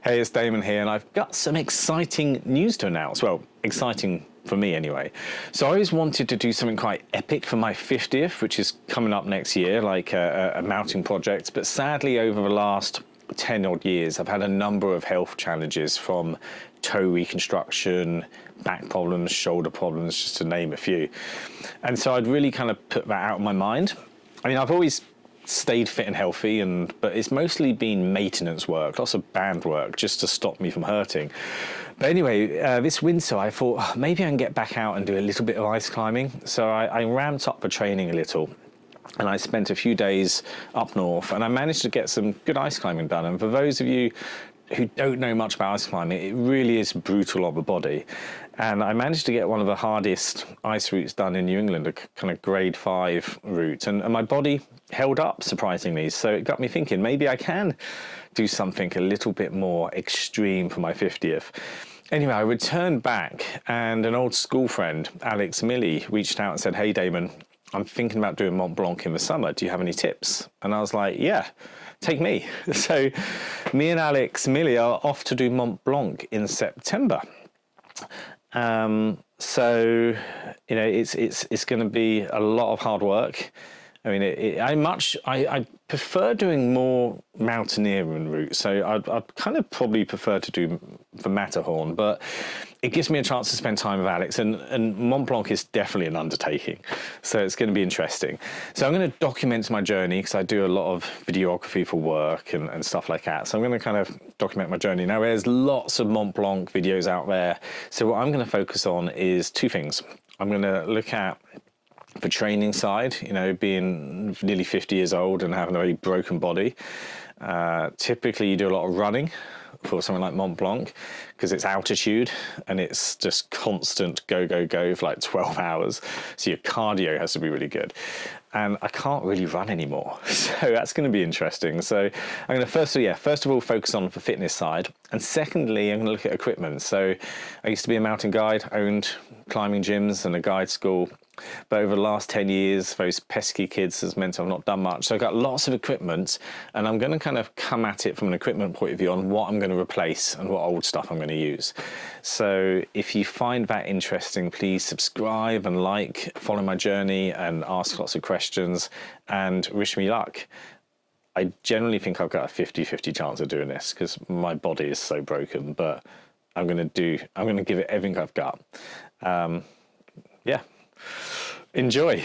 Hey, it's Damon here, and I've got some exciting news to announce. Well, exciting for me anyway. So I always wanted to do something quite epic for my 50th, which is coming up next year, like a mounting project. But sadly, over the last 10 odd years, I've had a number of health challenges, from toe reconstruction, back problems, shoulder problems, just to name a few. And so I'd really kind of put that out of my mind. I mean, I've always stayed fit and healthy, but it's mostly been maintenance work, lots of band work, just to stop me from hurting. But anyway, this winter I thought, maybe I can get back out and do a little bit of ice climbing. So I ramped up the training a little, and I spent a few days up north, and I managed to get some good ice climbing done. And for those of you who don't know much about ice climbing, it really is brutal on the body. And I managed to get one of the hardest ice routes done in New England, a kind of grade 5 route. And my body held up, surprisingly. So it got me thinking, maybe I can do something a little bit more extreme for my 50th. Anyway, I returned back, and an old school friend, Alex Milley, reached out and said, "Hey, Damon, I'm thinking about doing Mont Blanc in the summer. Do you have any tips?" And I was like, yeah, take me. So me and Alex Milley are off to do Mont Blanc in September. So, you know, it's going to be a lot of hard work. I mean, I prefer doing more mountaineering routes. So I'd kind of probably prefer to do the Matterhorn, but it gives me a chance to spend time with Alex, and Mont Blanc is definitely an undertaking. So it's going to be interesting. So I'm going to document my journey, because I do a lot of videography for work and stuff like that. So I'm going to kind of document my journey. Now, there's lots of Mont Blanc videos out there. So what I'm going to focus on is two things. I'm going to look at the training side, you know, being nearly 50 years old and having a very broken body. Typically you do a lot of running for something like Mont Blanc, because it's altitude and it's just constant go, go, go for like 12 hours. So your cardio has to be really good. And I can't really run anymore. So that's going to be interesting. So I'm going to first of all, focus on the fitness side. And secondly, I'm going to look at equipment. So I used to be a mountain guide, owned climbing gyms and a guide school. But over the last 10 years, those pesky kids has meant I've not done much. So I've got lots of equipment, and I'm going to kind of come at it from an equipment point of view on what I'm going to replace and what old stuff I'm going to use. So if you find that interesting, please subscribe and like, follow my journey and ask lots of questions, and wish me luck. I generally think I've got a 50-50 chance of doing this, because my body is so broken, but I'm going to give it everything I've got. Yeah. Enjoy.